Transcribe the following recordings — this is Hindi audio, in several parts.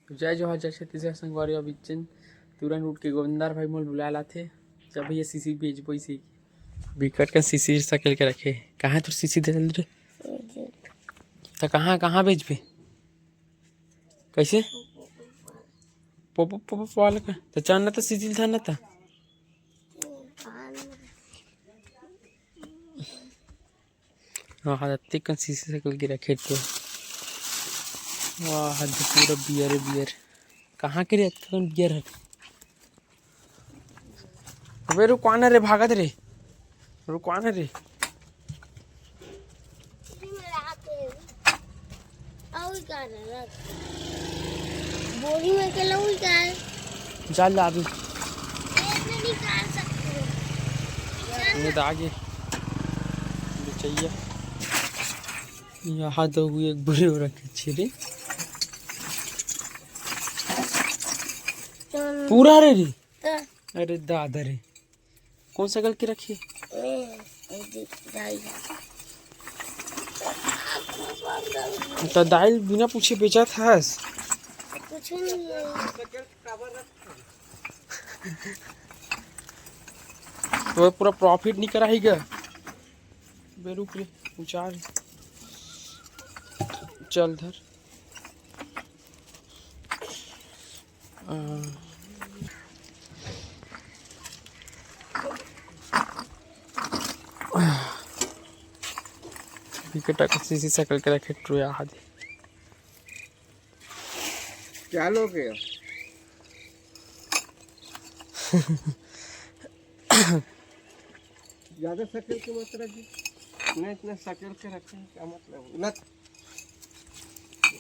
जय जोहार जय छत्तीसगढ़ संगवारी अभिचन तुरंत उठ के गोविंदार भाई मोल बुला लाथे जब भैया सीसी भेजबो इसी बिकट का सीसी सकेल के रखे कहाँ तो सीसी दे रे तो कहाँ कहाँ भेजबे कैसे पोपो पोपो वाला का तो चांदा तो सीसी था ना था हाँ तक सीसी सकेल के रखे तो वाह हद पूरा बियर बियर कहाँ के रे कौन बियर है अबे रुकवाना रे भागत रे रुकवाना रे बोरी में के लो निकाल चल ला अभी नहीं निकाल सकते नहीं तो आगे चाहिए यहाँ तो हुई एक बुरे हो रखे छिरे पूरा रे रे अरे दादा रे कौन सा गल के रखिए तो दाल बिना पूछे बेचा था कुछ नहीं तो पूरा प्रॉफिट नहीं करा ही क्या बेरुक रे उचार चल धर विकेट का सीसी सकल के रखे ट्रू या हादी क्या लोगे ज्यादा शक्ल की मत रखिए नहीं इतना शक्ल के रखे क्या मतलब ना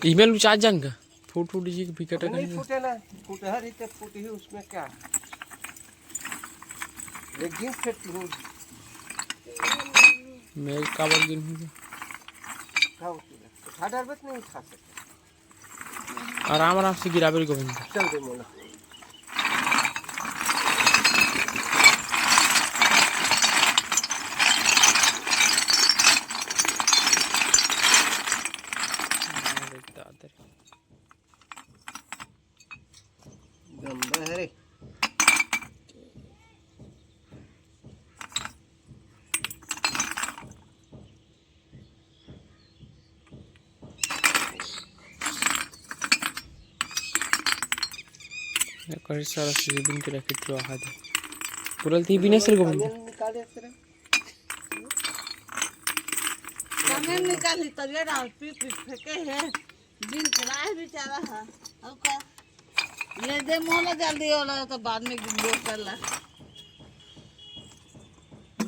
ईमेल उचार जाएंगे फूट फूट जी विकेट का नहीं फूटे ना फूटे हर इतने फूटे ही उसमें क्या एक दिन फिट हो मैं काबर गिन हूँ खाओ उठा डालबत नहीं खा सकते आराम आराम से गिराबे गोविंद चल दे मोला गंदा है रे कर सारा सीसी बिन के रखे तो आ दे पूरा थी बिना सर गोविंद निकाल दे तेरे कमेंट निकाली तबिया डाल पी फेंके है दिन चलाए बेचारा है अब का ले दे मोला जल्दी होला तो बाद में गिंदो करला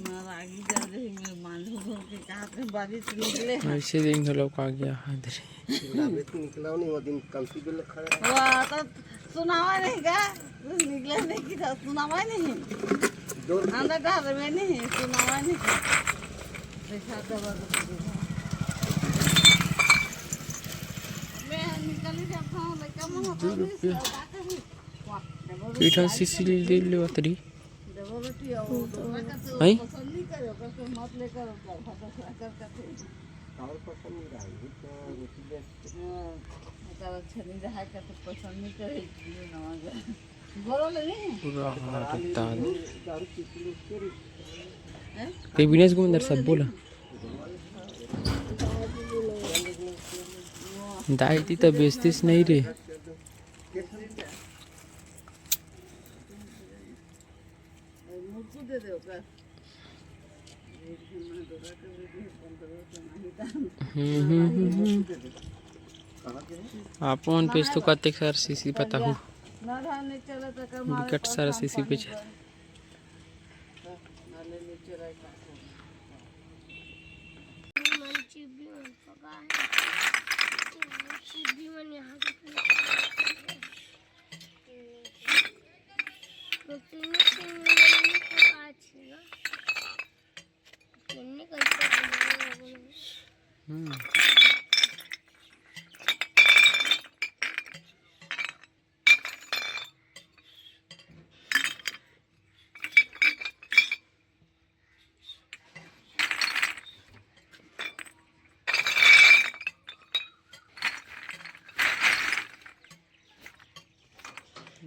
नारागी जल्दी में मालूम हो कि कहां पे बारिश निकले ऐसे दिन लोग आ गया हाथ रे निकला नहीं वो दिन कल्पी पे खड़ा वाह तो सुनावा नहीं का निकले नहीं कि सुनावा नहीं अंदर डाल में नहीं सुनावा नहीं देखा तो मैं निकली जब था लड़का मोह पीठा सीसी ले ले उतरी डबल रोटी और आई पसंद नहीं करे ओकर मत लेकर कर और पसंद नहीं रही तो रोटी दे ओकर अच्छा नहीं रहा कर तो पसंद नहीं करे नवाज बोलो नहीं पूरा हाथ तान दारू पी के कई बिनेस गोविंद सब बोला दाई थी तो बेचतीस नहीं रे मुझको दे दे ओकर आपन पेज तो कते सर सीसी पता हो ना धान चला तो कर विकेट सारा सीसी पे है नाले नीचे रह का मन चिब्बी मन पका है चिब्बी मन यहाँ तो तीन पका छी ना किन्नी कैसे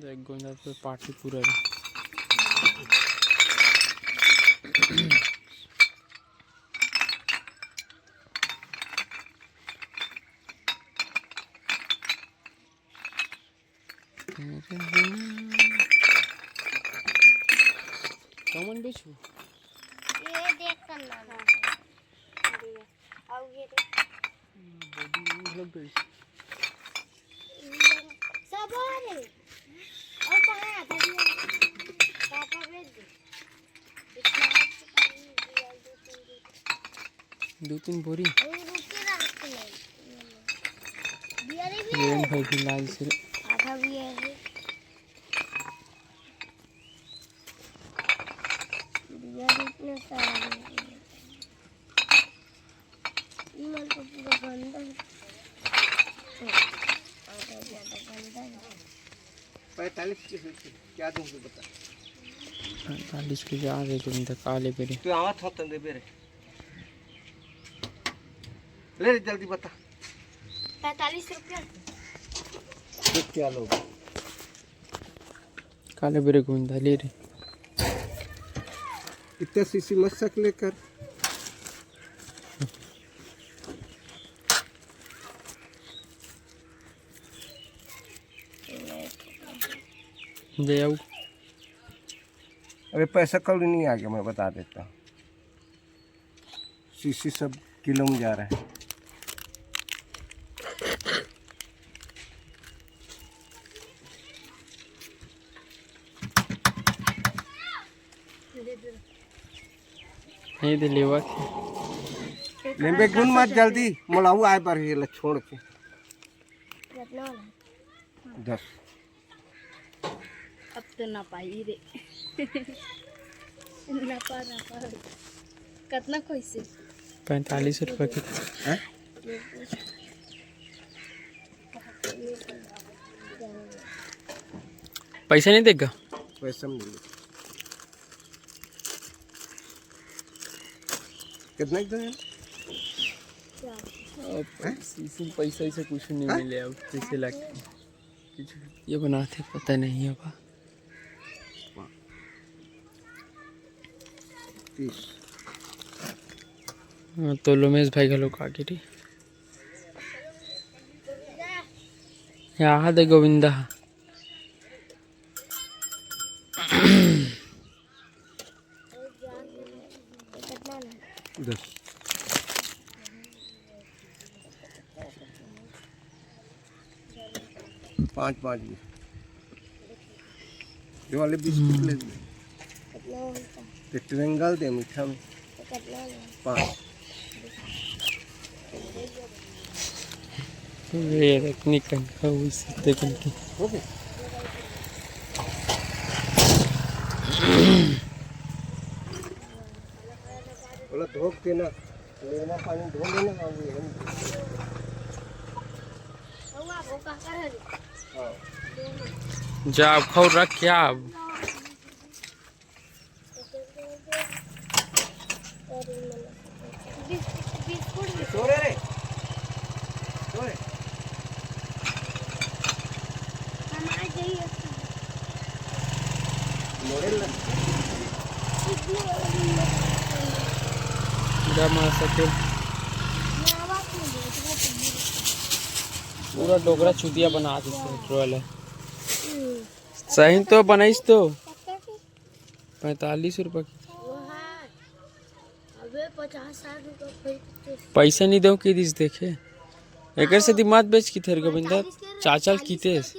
देख गोविंदा पे पार्टी पूरा रे। कौन बेचू ये देख कर ना आओ ये सब आ रहे और कहाँ था पापा भेज दे दो तीन बोरी रुके ना दिया रे भी ये भाई भी लाल से आधा भी है दिया इतने सारा ईमेल को पूरा गंदा है आधा ज्यादा गंदा है 45 की क्या दूंगी बता 45 के जा रहे गोविंदा काले बेरे तू आवत हो तंदे बेरे ले जल्दी बता 45 रुपया तो क्या लोग काले बेरे गोविंदा ले रे इतना सीसी मत सक लेकर ले आओ। अरे पैसा कल नहीं आ गया मैं बता देता हूँ सीसी सब किलो में जा रहा है नहीं दे लेवा लेंबे गुन मत जल्दी मोलाऊ आए पर ये छोड़ के कितना वाला 10 अब तो ना पाई रे ना पा कितना कैसे 45 रुपए के हैं पैसा नहीं देगा पैसा मिले कितना एक दिन पैसा ऐसे कुछ नहीं मिले अब कैसे लगता कुछ ये बनाते पता नहीं है बा 30 हाँ, तो लोमेश भाई का लोग आगे रे यहाँ दे गोविंदा कितना ना 10 5 ये वाले बिस्कुट ले ले कितना होता ते ट्रेंगल दे मीठा में कितना ना 5 ये रखनी कंका उसी देखन की हो गए बोला धोख के ना लेना पानी धो लेना हुआ वो का कर है हाँ जा अब खाओ रख क्या अब बिस्कुट भी सोरे रे सोरे हम आ जाइए मॉडल ना जा मार सके पूरा डोगरा चुदिया बना दी पेट्रोल है सही तो बनाइस तो 45 रुपए की अबे 50-60 रुपये पैसा नहीं दो की दिस देखे एक से दिमाग बेच की थे गोविंदा चाचल कीते 5-10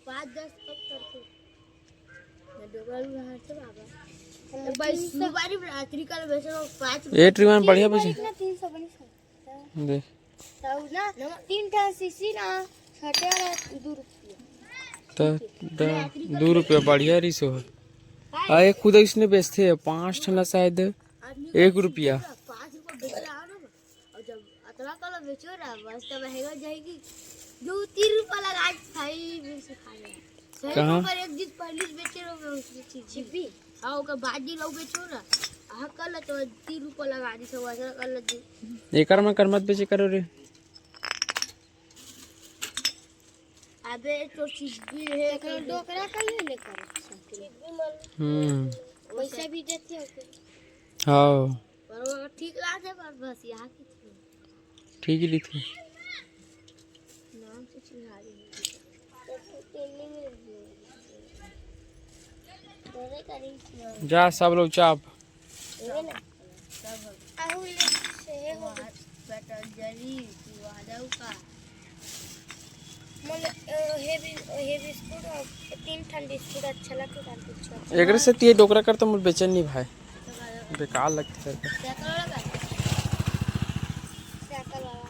कब करते मैं डोगल रहा था बाबा भाई सुबारी रात्रि कल बेचो 5 ए ट्रिमान बढ़िया बेचे 300 बनी देख तब ना 3 ठा सीसी ना छटे वाला 2 रुपया तो 2 रुपया बढ़िया रिसो है आए खुद इसने बेचते है 5 ठना शायद 1 रुपया 5 रुपया बेच रहा है ना और जब अतला कल बेचो ना बस तब महंगा जाएगी 2-3 रुपया लगा खाई भी सिखा रहे कहाँ? पर एक दिन पहले बेचे रहो उसकी चीज छिपी हां ओका बाजी लोग बेचो ना आ कल तो 3 रुपया लगा दी सब ऐसा कल एकर में कर मत बेचे करो रे अबे तो चीज भी है डोकरा का ही लेकर चीज भी मान पैसा भी देते हो हाँ पर वो ठीक लाते पर बस यहाँ की थी ठीक ही ली थी नाम से चिढ़ा रही है तेली में तेरे करी जा सब लोग चाप ये ना आहू ले से हो बेटा जरी तू आ जाऊ का मन हे बिस्कुट और 3 ठंड बिस्कुट अच्छा लगता है एकरे से ते डोकरा कर तो मुझे बेचैन नहीं भाई बेकार लगती है साइकिल वाला साइकिल वाला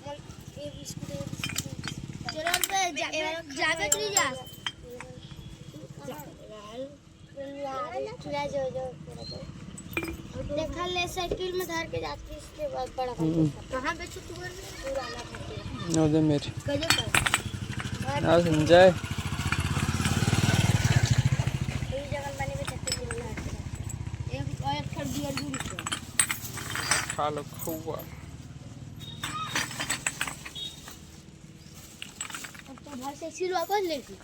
मन ये बिस्कुट चलो पे जावे चली जा चला जो देखा ले साइकिल में धर के जाती इसके बाद बड़ा कहां पे छुट्टी कर पुराना खाते नो दे मेरे गजब कर ना समझाए ये जगह बने में छुट्टी बोलना है एक और खड़ दिया दूर खा लो खुआ अब तो घर से सिर वापस लेगी